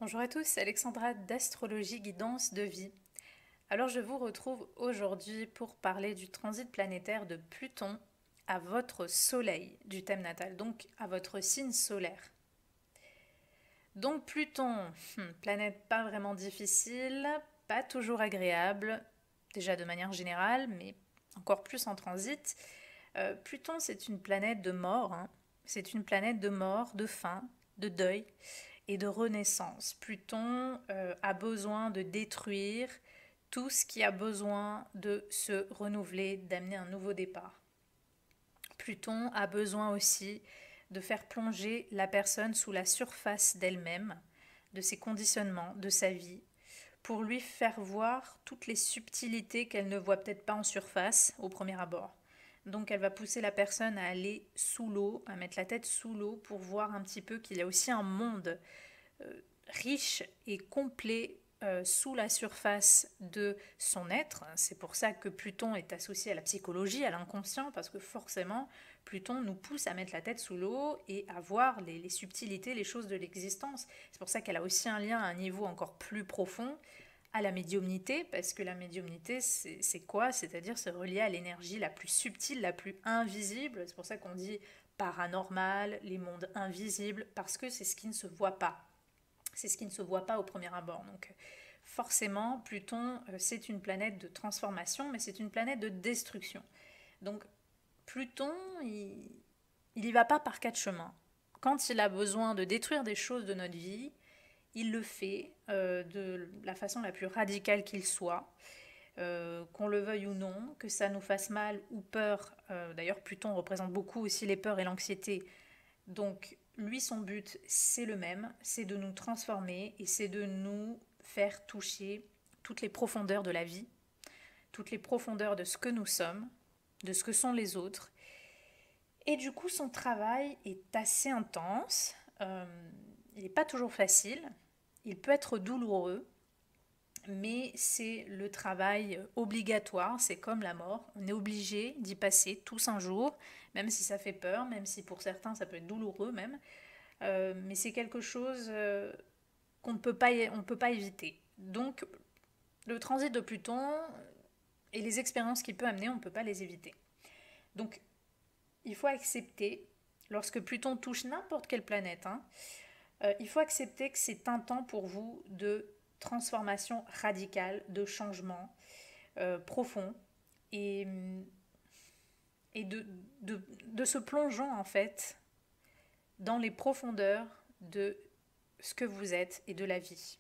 Bonjour à tous, c'est Alexandra d'Astrologie Guidance de Vie. Alors je vous retrouve aujourd'hui pour parler du transit planétaire de Pluton à votre soleil du thème natal, donc à votre signe solaire. Donc Pluton, planète pas vraiment difficile, pas toujours agréable, déjà de manière générale, mais encore plus en transit. Pluton, c'est une planète de mort, hein. C'est une planète de mort, de fin, de deuil et de renaissance. Pluton a besoin de détruire tout ce qui a besoin de se renouveler, d'amener un nouveau départ. Pluton a besoin aussi de faire plonger la personne sous la surface d'elle-même, de ses conditionnements, de sa vie, pour lui faire voir toutes les subtilités qu'elle ne voit peut-être pas en surface au premier abord. Donc elle va pousser la personne à aller sous l'eau, à mettre la tête sous l'eau pour voir un petit peu qu'il y a aussi un monde riche et complet sous la surface de son être. C'est pour ça que Pluton est associé à la psychologie, à l'inconscient, parce que forcément, Pluton nous pousse à mettre la tête sous l'eau et à voir les subtilités, les choses de l'existence. C'est pour ça qu'elle a aussi un lien à un niveau encore plus profond à la médiumnité, parce que la médiumnité, c'est quoi? C'est-à-dire se relier à l'énergie la plus subtile, la plus invisible. C'est pour ça qu'on dit paranormal, les mondes invisibles, parce que c'est ce qui ne se voit pas. C'est ce qui ne se voit pas au premier abord. Donc forcément, Pluton, c'est une planète de transformation, mais c'est une planète de destruction. Donc Pluton, il y va pas par quatre chemins. Quand il a besoin de détruire des choses de notre vie, il le fait de la façon la plus radicale qu'il soit, qu'on le veuille ou non, que ça nous fasse mal ou peur. D'ailleurs, Pluton représente beaucoup aussi les peurs et l'anxiété. Donc, lui, son but, c'est le même, c'est de nous transformer et c'est de nous faire toucher toutes les profondeurs de la vie, toutes les profondeurs de ce que nous sommes, de ce que sont les autres. Et du coup, son travail est assez intense. Il n'est pas toujours facile. Il peut être douloureux, mais c'est le travail obligatoire. C'est comme la mort. On est obligé d'y passer tous un jour, même si ça fait peur, même si pour certains ça peut être douloureux même. Mais c'est quelque chose qu'on ne peut pas éviter. Donc, le transit de Pluton et les expériences qu'il peut amener, on ne peut pas les éviter. Donc, il faut accepter, lorsque Pluton touche n'importe quelle planète, hein, il faut accepter que c'est un temps pour vous de transformation radicale, de changement profond et, et de se plongeant en fait dans les profondeurs de ce que vous êtes et de la vie.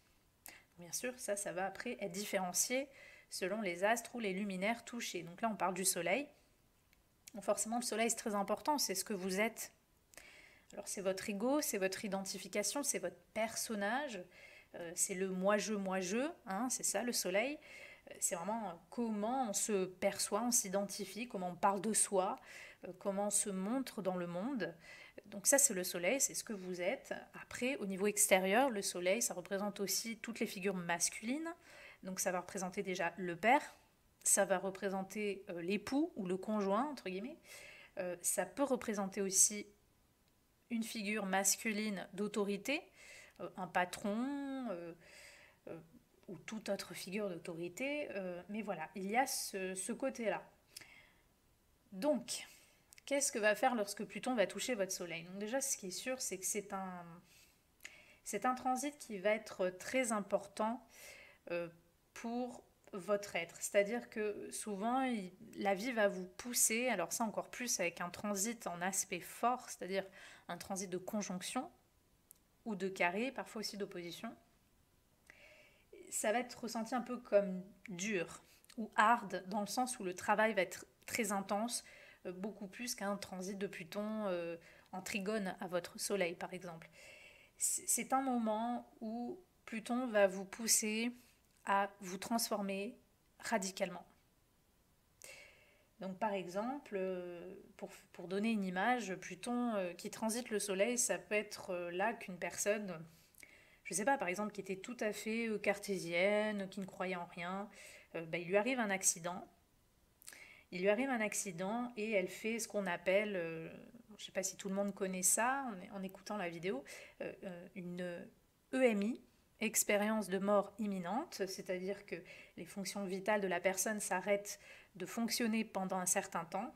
Bien sûr, ça va après être différencié selon les astres ou les luminaires touchés. Donc là, on parle du soleil. Donc forcément, le soleil, c'est très important, c'est ce que vous êtes. Alors c'est votre ego, c'est votre identification, c'est votre personnage, c'est le moi-je, hein, c'est ça le soleil. C'est vraiment comment on se perçoit, on s'identifie, comment on parle de soi, comment on se montre dans le monde. Donc ça, c'est le soleil, c'est ce que vous êtes. Après, au niveau extérieur, le soleil, ça représente aussi toutes les figures masculines. Donc ça va représenter déjà le père, ça va représenter l'époux ou le conjoint, entre guillemets. Ça peut représenter aussi une figure masculine d'autorité, un patron ou toute autre figure d'autorité. Mais voilà, il y a ce côté-là. Donc, qu'est-ce que va faire lorsque Pluton va toucher votre Soleil? Donc déjà, ce qui est sûr, c'est que c'est un transit qui va être très important pour votre être. C'est-à-dire que souvent, la vie va vous pousser, alors ça encore plus avec un transit en aspect fort, c'est-à-dire un transit de conjonction ou de carré, parfois aussi d'opposition. Ça va être ressenti un peu comme dur ou hard, dans le sens où le travail va être très intense, beaucoup plus qu'un transit de Pluton en trigone à votre soleil, par exemple. C'est un moment où Pluton va vous pousser à vous transformer radicalement. Donc par exemple, pour donner une image, Pluton qui transite le Soleil, ça peut être là qu'une personne, je ne sais pas, par exemple, qui était tout à fait cartésienne, qui ne croyait en rien, il lui arrive un accident. Il lui arrive un accident et elle fait ce qu'on appelle, je ne sais pas si tout le monde connaît ça en écoutant la vidéo, une EMI, expérience de mort imminente, c'est-à-dire que les fonctions vitales de la personne s'arrêtent de fonctionner pendant un certain temps.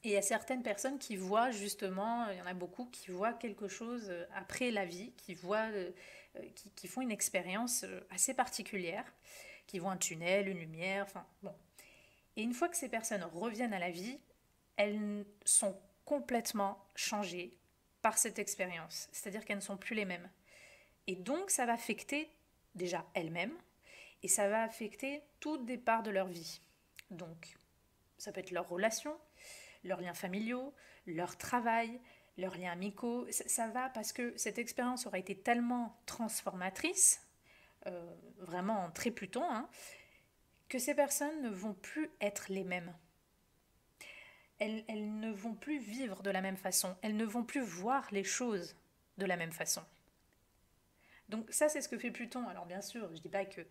Et il y a certaines personnes qui voient justement, il y en a beaucoup qui voient quelque chose après la vie, qui font une expérience assez particulière, qui voient un tunnel, une lumière, enfin bon. Et une fois que ces personnes reviennent à la vie, elles sont complètement changées par cette expérience. C'est-à-dire qu'elles ne sont plus les mêmes. Et donc ça va affecter déjà elles-mêmes et ça va affecter toutes des parts de leur vie. Donc ça peut être leurs relations, leurs liens familiaux, leur travail, leurs liens amicaux. Ça va parce que cette expérience aura été tellement transformatrice, vraiment en très Pluton, hein, que ces personnes ne vont plus être les mêmes. Elles ne vont plus vivre de la même façon. Elles ne vont plus voir les choses de la même façon. Donc ça, c'est ce que fait Pluton. Alors bien sûr, je ne dis pas que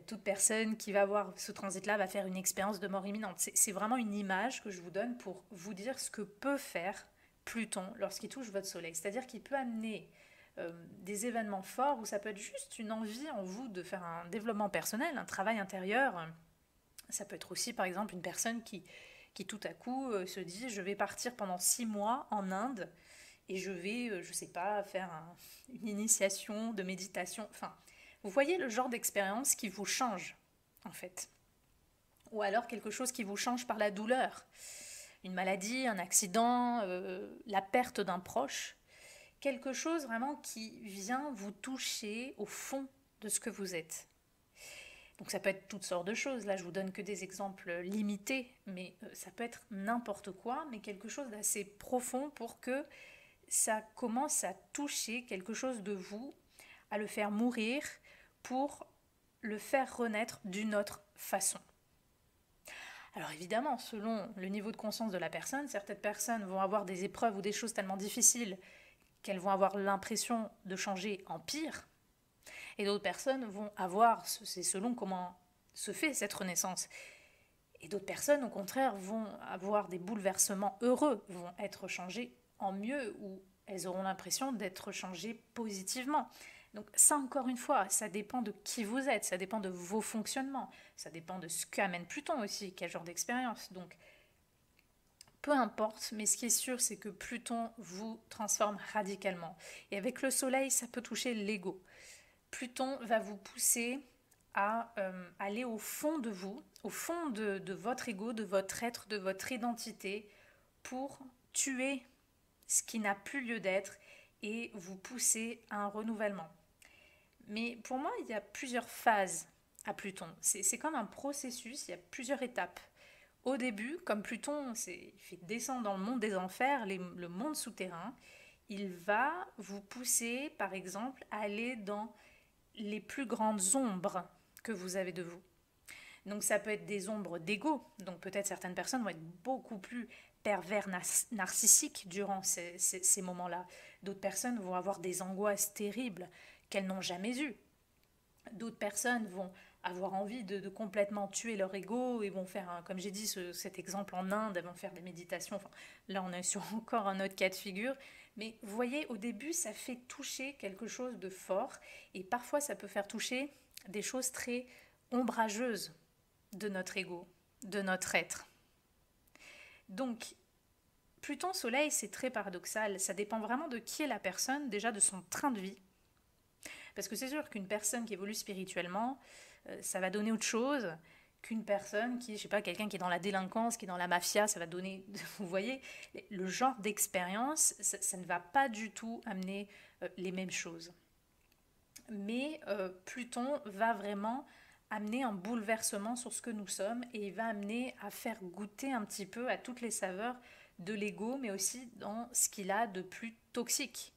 toute personne qui va avoir ce transit-là va faire une expérience de mort imminente. C'est vraiment une image que je vous donne pour vous dire ce que peut faire Pluton lorsqu'il touche votre soleil. C'est-à-dire qu'il peut amener des événements forts ou ça peut être juste une envie en vous de faire un développement personnel, un travail intérieur. Ça peut être aussi par exemple une personne qui tout à coup se dit je vais partir pendant 6 mois en Inde et je vais, je sais pas, faire une initiation de méditation. Enfin, vous voyez le genre d'expérience qui vous change, en fait. Ou alors quelque chose qui vous change par la douleur. Une maladie, un accident, la perte d'un proche. Quelque chose vraiment qui vient vous toucher au fond de ce que vous êtes. Donc ça peut être toutes sortes de choses. Là, je vous donne que des exemples limités, mais ça peut être n'importe quoi, mais quelque chose d'assez profond pour que ça commence à toucher quelque chose de vous, à le faire mourir pour le faire renaître d'une autre façon. Alors évidemment, selon le niveau de conscience de la personne, certaines personnes vont avoir des épreuves ou des choses tellement difficiles qu'elles vont avoir l'impression de changer en pire, et d'autres personnes vont avoir, c'est selon comment se fait cette renaissance, et d'autres personnes au contraire vont avoir des bouleversements heureux, vont être changées en mieux, ou elles auront l'impression d'être changées positivement. Donc ça encore une fois, ça dépend de qui vous êtes, ça dépend de vos fonctionnements, ça dépend de ce qu'amène Pluton aussi, quel genre d'expérience. Donc peu importe, mais ce qui est sûr, c'est que Pluton vous transforme radicalement. Et avec le Soleil, ça peut toucher l'ego. Pluton va vous pousser à aller au fond de vous, au fond de votre ego, de votre être, de votre identité, pour tuer ce qui n'a plus lieu d'être et vous pousser à un renouvellement. Mais pour moi, il y a plusieurs phases à Pluton. C'est comme un processus, il y a plusieurs étapes. Au début, comme Pluton il fait descendre dans le monde des enfers, le monde souterrain, il va vous pousser, par exemple, à aller dans les plus grandes ombres que vous avez de vous. Donc ça peut être des ombres d'ego, donc peut-être certaines personnes vont être beaucoup plus pervers narcissiques durant ces moments-là. D'autres personnes vont avoir des angoisses terribles qu'elles n'ont jamais eues. D'autres personnes vont avoir envie de complètement tuer leur ego et vont faire, comme j'ai dit, cet exemple en Inde, elles vont faire des méditations. Enfin, là, on est sur encore un autre cas de figure. Mais vous voyez, au début, ça fait toucher quelque chose de fort et parfois, ça peut faire toucher des choses très ombrageuses de notre ego, de notre être. Donc, Pluton Soleil, c'est très paradoxal. Ça dépend vraiment de qui est la personne, déjà de son train de vie. Parce que c'est sûr qu'une personne qui évolue spirituellement, ça va donner autre chose qu'une personne qui, je sais pas, quelqu'un qui est dans la délinquance, qui est dans la mafia, ça va donner, vous voyez, le genre d'expérience, ça ne va pas du tout amener les mêmes choses. Mais Pluton va vraiment amener un bouleversement sur ce que nous sommes et il va amener à faire goûter un petit peu à toutes les saveurs de l'ego, mais aussi dans ce qu'il a de plus toxique.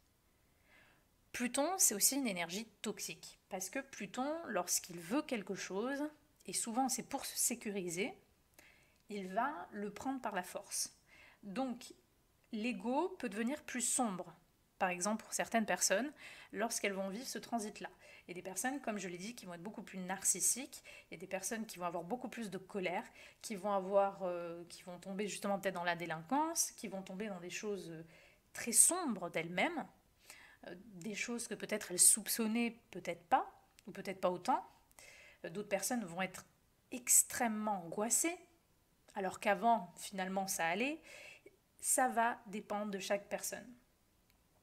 Pluton, c'est aussi une énergie toxique, parce que Pluton, lorsqu'il veut quelque chose, et souvent c'est pour se sécuriser, il va le prendre par la force. Donc, l'ego peut devenir plus sombre, par exemple pour certaines personnes, lorsqu'elles vont vivre ce transit-là. Il y a des personnes, comme je l'ai dit, qui vont être beaucoup plus narcissiques, il y a des personnes qui vont avoir beaucoup plus de colère, qui vont tomber justement peut-être dans la délinquance, qui vont tomber dans des choses très sombres d'elles-mêmes, des choses que peut-être elles soupçonnaient, peut-être pas, ou peut-être pas autant. D'autres personnes vont être extrêmement angoissées, alors qu'avant, finalement, ça allait. Ça va dépendre de chaque personne.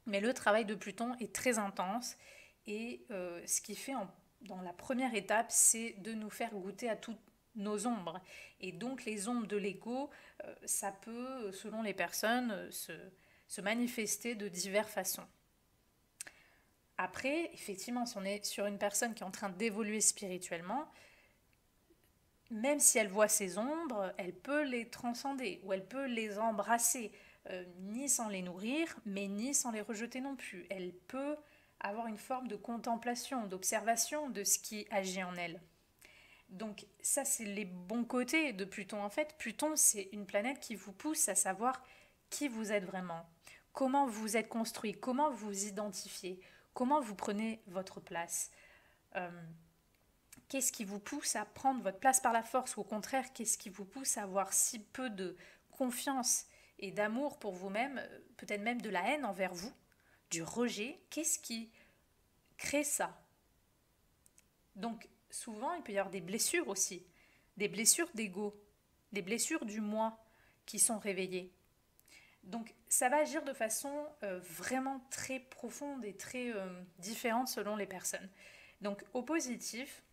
Mais le travail de Pluton est très intense et ce qu'il fait dans la première étape, c'est de nous faire goûter à toutes nos ombres. Et donc les ombres de l'ego, ça peut, selon les personnes, se manifester de diverses façons. Après, effectivement, si on est sur une personne qui est en train d'évoluer spirituellement, même si elle voit ses ombres, elle peut les transcender ou elle peut les embrasser, ni sans les nourrir, mais ni sans les rejeter non plus. Elle peut avoir une forme de contemplation, d'observation de ce qui agit en elle. Donc ça, c'est les bons côtés de Pluton. En fait, Pluton, c'est une planète qui vous pousse à savoir qui vous êtes vraiment, comment vous êtes construit, comment vous identifiez, comment vous prenez votre place. Euh, Qu'est-ce qui vous pousse à prendre votre place par la force ou au contraire, qu'est-ce qui vous pousse à avoir si peu de confiance et d'amour pour vous-même, peut-être même de la haine envers vous, du rejet? Qu'est-ce qui crée ça? Donc souvent, il peut y avoir des blessures aussi, des blessures d'ego, des blessures du moi qui sont réveillées. Donc ça va agir de façon vraiment très profonde et très différente selon les personnes. Donc au positif,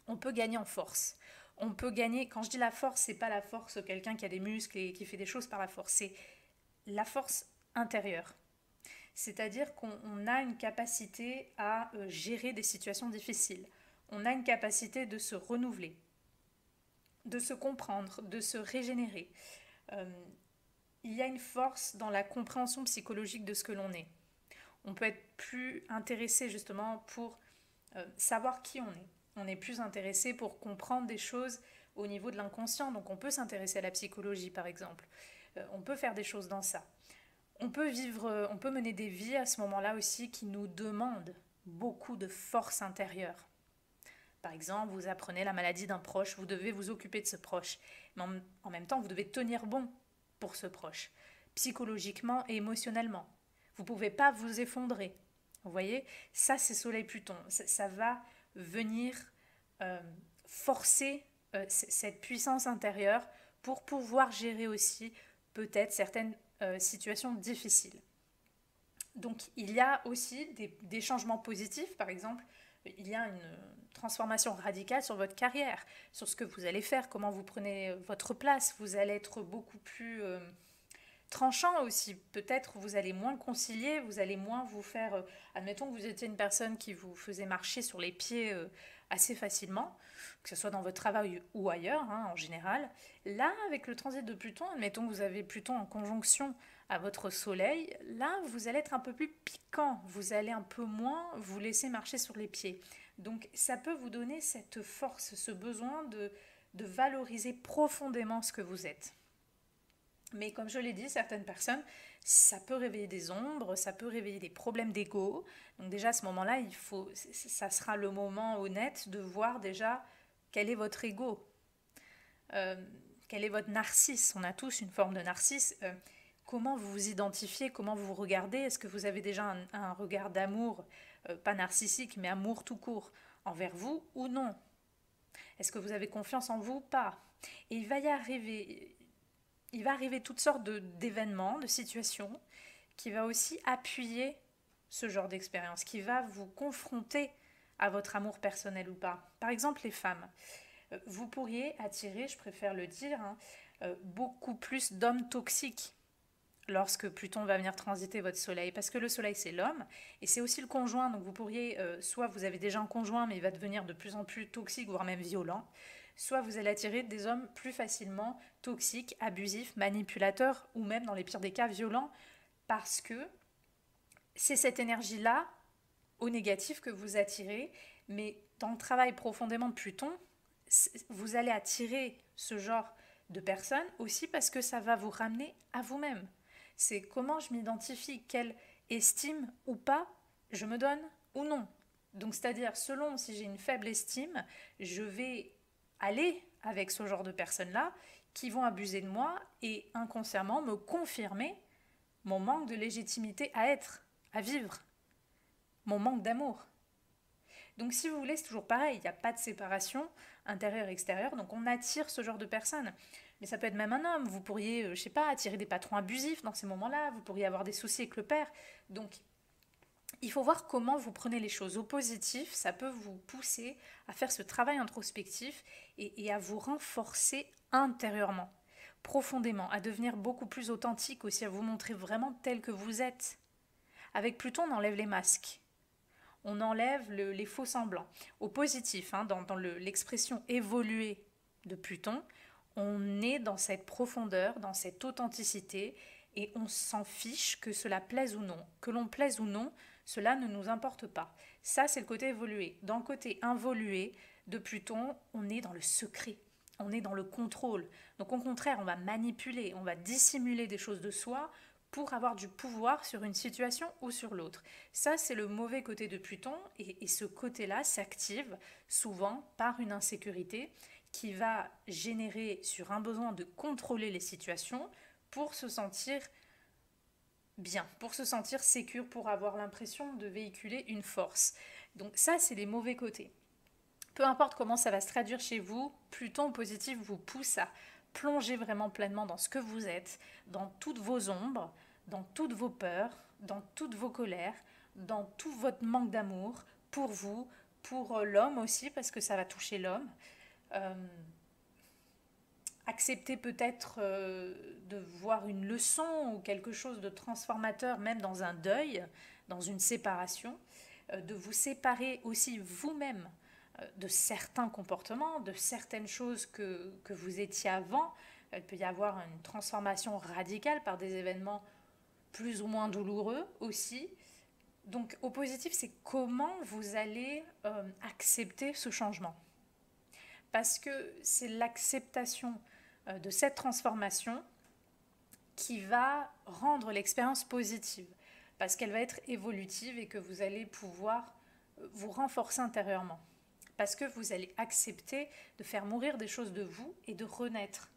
on peut gagner en force. On peut gagner, quand je dis la force, c'est pas la force quelqu'un qui a des muscles et qui fait des choses par la force, c'est la force intérieure. C'est-à-dire qu'on a une capacité à gérer des situations difficiles. On a une capacité de se renouveler, de se comprendre, de se régénérer. Euh, il y a une force dans la compréhension psychologique de ce que l'on est. On peut être plus intéressé justement pour savoir qui on est. On est plus intéressé pour comprendre des choses au niveau de l'inconscient. Donc on peut s'intéresser à la psychologie par exemple. On peut faire des choses dans ça. On peut mener des vies à ce moment-là aussi qui nous demandent beaucoup de force intérieure. Par exemple, vous apprenez la maladie d'un proche, vous devez vous occuper de ce proche. Mais en même temps, vous devez tenir bon pour ce proche, psychologiquement et émotionnellement. Vous ne pouvez pas vous effondrer. Vous voyez, ça c'est Soleil Pluton. Ça va venir euh, forcer cette puissance intérieure pour pouvoir gérer aussi peut-être certaines situations difficiles. Donc il y a aussi des changements positifs, par exemple, il y a une transformation radicale sur votre carrière, sur ce que vous allez faire, comment vous prenez votre place, vous allez être beaucoup plus tranchant aussi. Peut-être vous allez moins concilier, vous allez moins vous faire... admettons que vous étiez une personne qui vous faisait marcher sur les pieds assez facilement, que ce soit dans votre travail ou ailleurs, hein, en général. Là, avec le transit de Pluton, admettons que vous avez Pluton en conjonction à votre Soleil, là, vous allez être un peu plus piquant, vous allez un peu moins vous laisser marcher sur les pieds. Donc, ça peut vous donner cette force, ce besoin de valoriser profondément ce que vous êtes. Mais comme je l'ai dit, certaines personnes, ça peut réveiller des ombres, ça peut réveiller des problèmes d'ego. Donc déjà à ce moment-là, ça sera le moment honnête de voir déjà quel est votre ego, euh, quel est votre narcisse. On a tous une forme de narcisse. Comment vous vous identifiez, comment vous vous regardez? Est-ce que vous avez déjà un regard d'amour, pas narcissique, mais amour tout court, envers vous ou non? Est-ce que vous avez confiance en vous ou pas? Et il va arriver toutes sortes d'événements, de situations, qui va aussi appuyer ce genre d'expérience, qui va vous confronter à votre amour personnel ou pas. Par exemple, les femmes. Vous pourriez attirer, je préfère le dire, hein, beaucoup plus d'hommes toxiques lorsque Pluton va venir transiter votre soleil, parce que le soleil c'est l'homme et c'est aussi le conjoint, donc vous pourriez, soit vous avez déjà un conjoint mais il va devenir de plus en plus toxique voire même violent, soit vous allez attirer des hommes plus facilement toxiques, abusifs, manipulateurs ou même dans les pires des cas violents, parce que c'est cette énergie-là au négatif que vous attirez, mais dans le travail profondément de Pluton, vous allez attirer ce genre de personnes aussi parce que ça va vous ramener à vous-même. C'est comment je m'identifie, quelle estime ou pas je me donne ou non. Donc c'est-à-dire selon si j'ai une faible estime, je vais aller avec ce genre de personnes-là qui vont abuser de moi et inconsciemment me confirmer mon manque de légitimité à être à vivre, mon manque d'amour. Donc si vous voulez, c'est toujours pareil, il n'y a pas de séparation intérieure-extérieure, donc on attire ce genre de personnes. Mais ça peut être même un homme, vous pourriez, je sais pas, attirer des patrons abusifs dans ces moments-là, vous pourriez avoir des soucis avec le père. Donc il faut voir comment vous prenez les choses. Au positif, ça peut vous pousser à faire ce travail introspectif et à vous renforcer intérieurement, profondément, à devenir beaucoup plus authentique aussi, à vous montrer vraiment tel que vous êtes. Avec Pluton, on enlève les masques, on enlève les faux semblants. Au positif, hein, dans l'expression évoluer de Pluton, on est dans cette profondeur, dans cette authenticité, et on s'en fiche que cela plaise ou non. Que l'on plaise ou non, cela ne nous importe pas. Ça, c'est le côté évolué. Dans le côté involué de Pluton, on est dans le secret, on est dans le contrôle. Donc au contraire, on va manipuler, on va dissimuler des choses de soi pour avoir du pouvoir sur une situation ou sur l'autre. Ça, c'est le mauvais côté de Pluton, et ce côté-là s'active souvent par une insécurité qui va générer sur un besoin de contrôler les situations pour se sentir bien, pour se sentir sécure, pour avoir l'impression de véhiculer une force. Donc ça, c'est les mauvais côtés. Peu importe comment ça va se traduire chez vous, Pluton positif vous pousse à plonger vraiment pleinement dans ce que vous êtes, dans toutes vos ombres, dans toutes vos peurs, dans toutes vos colères, dans tout votre manque d'amour pour vous, pour l'homme aussi, parce que ça va toucher l'homme. Euh, Accepter peut-être de voir une leçon ou quelque chose de transformateur, même dans un deuil, dans une séparation, de vous séparer aussi vous-même de certains comportements, de certaines choses que vous étiez avant. Il peut y avoir une transformation radicale par des événements plus ou moins douloureux aussi. Donc au positif, c'est comment vous allez accepter ce changement. Parce que c'est l'acceptation de cette transformation qui va rendre l'expérience positive, parce qu'elle va être évolutive et que vous allez pouvoir vous renforcer intérieurement, parce que vous allez accepter de faire mourir des choses de vous et de renaître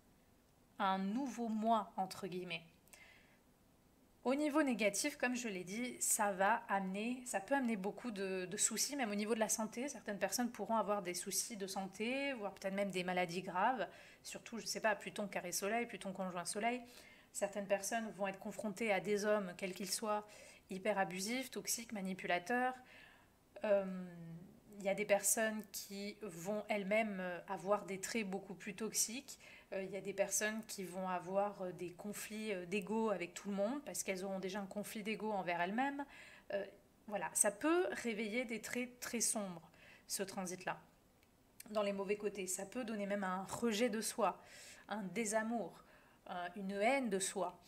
un nouveau moi, entre guillemets. Au niveau négatif, comme je l'ai dit, ça peut amener beaucoup de soucis, même au niveau de la santé. Certaines personnes pourront avoir des soucis de santé, voire peut-être même des maladies graves. Surtout, je ne sais pas, Pluton carré soleil, Pluton conjoint soleil. Certaines personnes vont être confrontées à des hommes, quels qu'ils soient, hyper abusifs, toxiques, manipulateurs. Euh, Il y a des personnes qui vont elles-mêmes avoir des traits beaucoup plus toxiques. Il y a des personnes qui vont avoir des conflits d'ego avec tout le monde parce qu'elles auront déjà un conflit d'ego envers elles-mêmes. Voilà, ça peut réveiller des traits très sombres, ce transit-là, dans les mauvais côtés. Ça peut donner même un rejet de soi, un désamour, une haine de soi.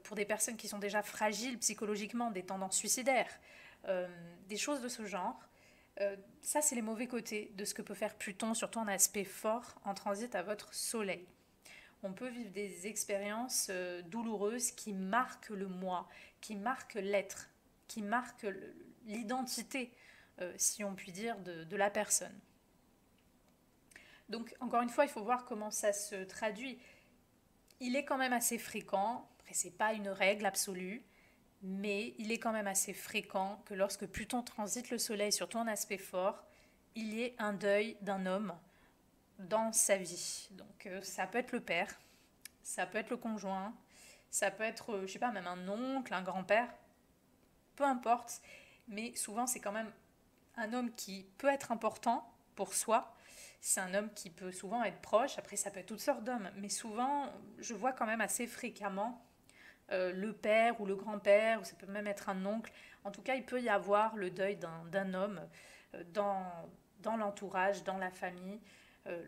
Pour des personnes qui sont déjà fragiles psychologiquement, des tendances suicidaires, des choses de ce genre. Ça, c'est les mauvais côtés de ce que peut faire Pluton, surtout en aspect fort en transit à votre soleil. On peut vivre des expériences douloureuses qui marquent le moi, qui marquent l'être, qui marquent l'identité, si on peut dire, de la personne. Donc, encore une fois, il faut voir comment ça se traduit. Il est quand même assez fréquent, après, ce n'est pas une règle absolue, mais il est quand même assez fréquent que lorsque Pluton transite le Soleil, surtout en aspect fort, il y ait un deuil d'un homme dans sa vie. Donc ça peut être le père, ça peut être le conjoint, ça peut être, je sais pas, même un oncle, un grand-père, peu importe, mais souvent c'est quand même un homme qui peut être important pour soi. C'est un homme qui peut souvent être proche, après ça peut être toutes sortes d'hommes, mais souvent je vois quand même assez fréquemment le père ou le grand-père, ou ça peut même être un oncle. En tout cas, il peut y avoir le deuil d'un homme dans l'entourage, dans la famille,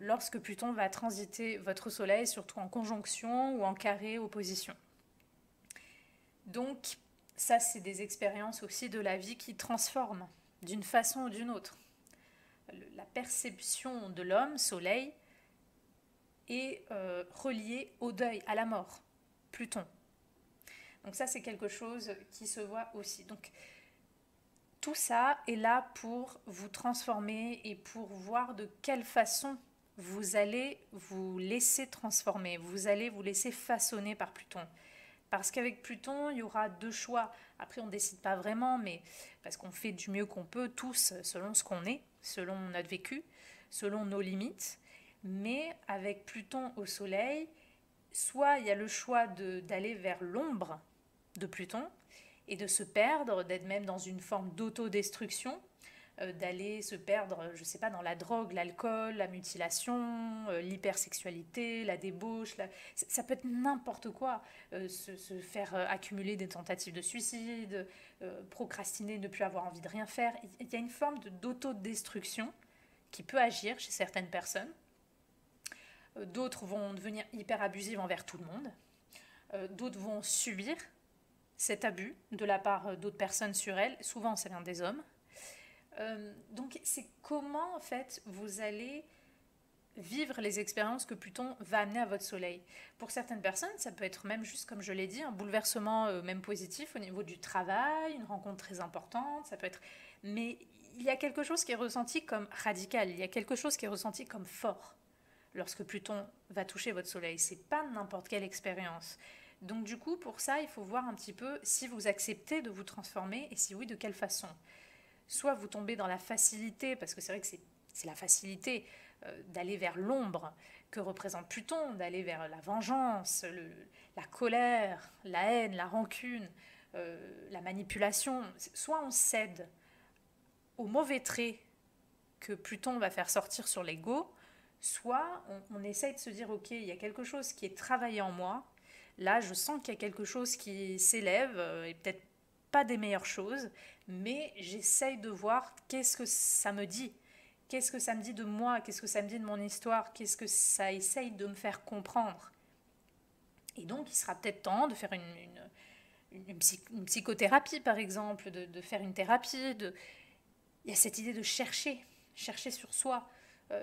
lorsque Pluton va transiter votre soleil, surtout en conjonction ou en carré opposition. Donc, ça, c'est des expériences aussi de la vie qui transforment d'une façon ou d'une autre. La perception de l'homme, soleil, est reliée au deuil, à la mort, Pluton. Donc ça, c'est quelque chose qui se voit aussi. Donc tout ça est là pour vous transformer et pour voir de quelle façon vous allez vous laisser transformer, vous allez vous laisser façonner par Pluton. Parce qu'avec Pluton, il y aura deux choix. Après, on ne décide pas vraiment, mais parce qu'on fait du mieux qu'on peut, tous, selon ce qu'on est, selon notre vécu, selon nos limites. Mais avec Pluton au Soleil, soit il y a le choix d'aller vers l'ombre de Pluton et de se perdre, d'être même dans une forme d'autodestruction, d'aller se perdre, je sais pas, dans la drogue, l'alcool, la mutilation, l'hypersexualité, la débauche, ça peut être n'importe quoi. Se faire accumuler des tentatives de suicide, procrastiner, ne plus avoir envie de rien faire. Il y a une forme d'autodestruction qui peut agir chez certaines personnes. D'autres vont devenir hyper abusives envers tout le monde. D'autres vont subir cet abus de la part d'autres personnes sur elles. Souvent, ça vient des hommes. Donc, c'est comment, en fait, vous allez vivre les expériences que Pluton va amener à votre soleil. Pour certaines personnes, ça peut être même juste, comme je l'ai dit, un bouleversement même positif au niveau du travail, une rencontre très importante, ça peut être... Mais il y a quelque chose qui est ressenti comme radical, il y a quelque chose qui est ressenti comme fort lorsque Pluton va toucher votre soleil. C'est pas n'importe quelle expérience. Donc du coup, pour ça, il faut voir un petit peu si vous acceptez de vous transformer et si oui, de quelle façon. Soit vous tombez dans la facilité, parce que c'est vrai que c'est la facilité d'aller vers l'ombre que représente Pluton, d'aller vers la vengeance, la colère, la haine, la rancune, la manipulation. Soit on cède aux mauvais traits que Pluton va faire sortir sur l'ego, soit on essaye de se dire, ok, il y a quelque chose qui est travaillé en moi, là je sens qu'il y a quelque chose qui s'élève, et peut-être pas des meilleures choses, mais j'essaye de voir qu'est-ce que ça me dit. Qu'est-ce que ça me dit de moi? Qu'est-ce que ça me dit de mon histoire? Qu'est-ce que ça essaye de me faire comprendre? Et donc, il sera peut-être temps de faire une psychothérapie, par exemple, de faire une thérapie. Il y a cette idée de chercher sur soi,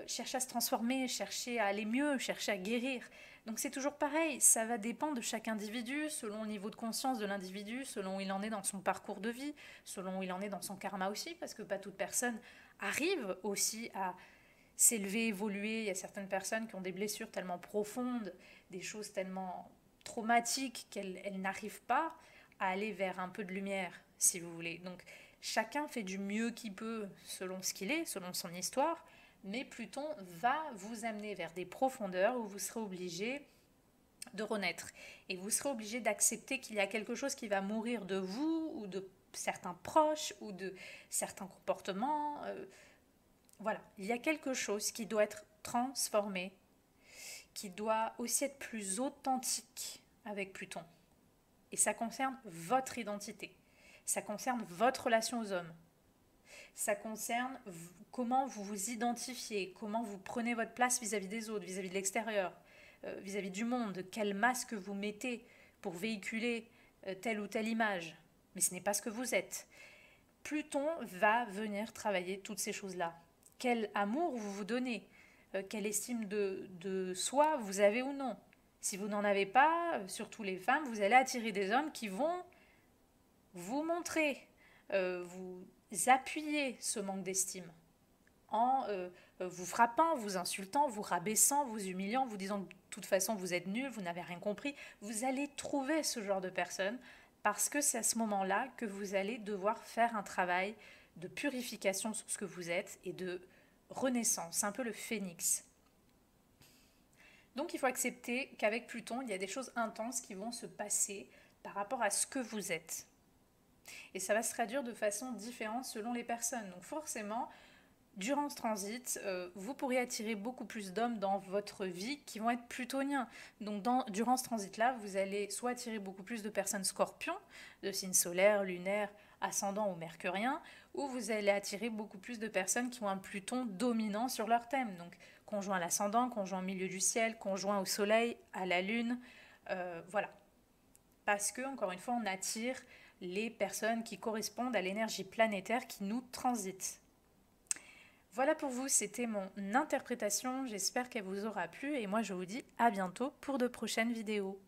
chercher à se transformer, chercher à aller mieux, chercher à guérir. Donc c'est toujours pareil, ça va dépendre de chaque individu, selon le niveau de conscience de l'individu, selon où il en est dans son parcours de vie, selon où il en est dans son karma aussi, parce que pas toute personne arrive aussi à s'élever, évoluer. Il y a certaines personnes qui ont des blessures tellement profondes, des choses tellement traumatiques qu'elles n'arrivent pas à aller vers un peu de lumière, si vous voulez. Donc chacun fait du mieux qu'il peut selon ce qu'il est, selon son histoire, mais Pluton va vous amener vers des profondeurs où vous serez obligé de renaître. Et vous serez obligé d'accepter qu'il y a quelque chose qui va mourir de vous ou de certains proches ou de certains comportements. Voilà, il y a quelque chose qui doit être transformé, qui doit aussi être plus authentique avec Pluton. Et ça concerne votre identité. Ça concerne votre relation aux hommes. Ça concerne comment vous vous identifiez, comment vous prenez votre place vis-à-vis des autres, vis-à-vis de l'extérieur, vis-à-vis du monde, quel masque vous mettez pour véhiculer telle ou telle image. Mais ce n'est pas ce que vous êtes. Pluton va venir travailler toutes ces choses-là. Quel amour vous vous donnez, quelle estime de soi vous avez ou non. Si vous n'en avez pas, surtout les femmes, vous allez attirer des hommes qui vont vous montrer, vous appuyer ce manque d'estime en vous frappant, vous insultant, vous rabaissant, vous humiliant, vous disant que de toute façon vous êtes nul, vous n'avez rien compris. Vous allez trouver ce genre de personnes parce que c'est à ce moment-là que vous allez devoir faire un travail de purification sur ce que vous êtes et de renaissance, un peu le phénix. Donc il faut accepter qu'avec Pluton, il y a des choses intenses qui vont se passer par rapport à ce que vous êtes. Et ça va se traduire de façon différente selon les personnes. Donc forcément, durant ce transit, vous pourrez attirer beaucoup plus d'hommes dans votre vie qui vont être plutoniens. Donc durant ce transit-là, vous allez soit attirer beaucoup plus de personnes scorpions, de signes solaires, lunaires, ascendants ou mercuriens, ou vous allez attirer beaucoup plus de personnes qui ont un Pluton dominant sur leur thème. Donc conjoint à l'ascendant, conjoint au milieu du ciel, conjoint au soleil, à la lune, voilà. Parce que, encore une fois, on attire les personnes qui correspondent à l'énergie planétaire qui nous transite. Voilà pour vous, c'était mon interprétation, j'espère qu'elle vous aura plu et moi je vous dis à bientôt pour de prochaines vidéos.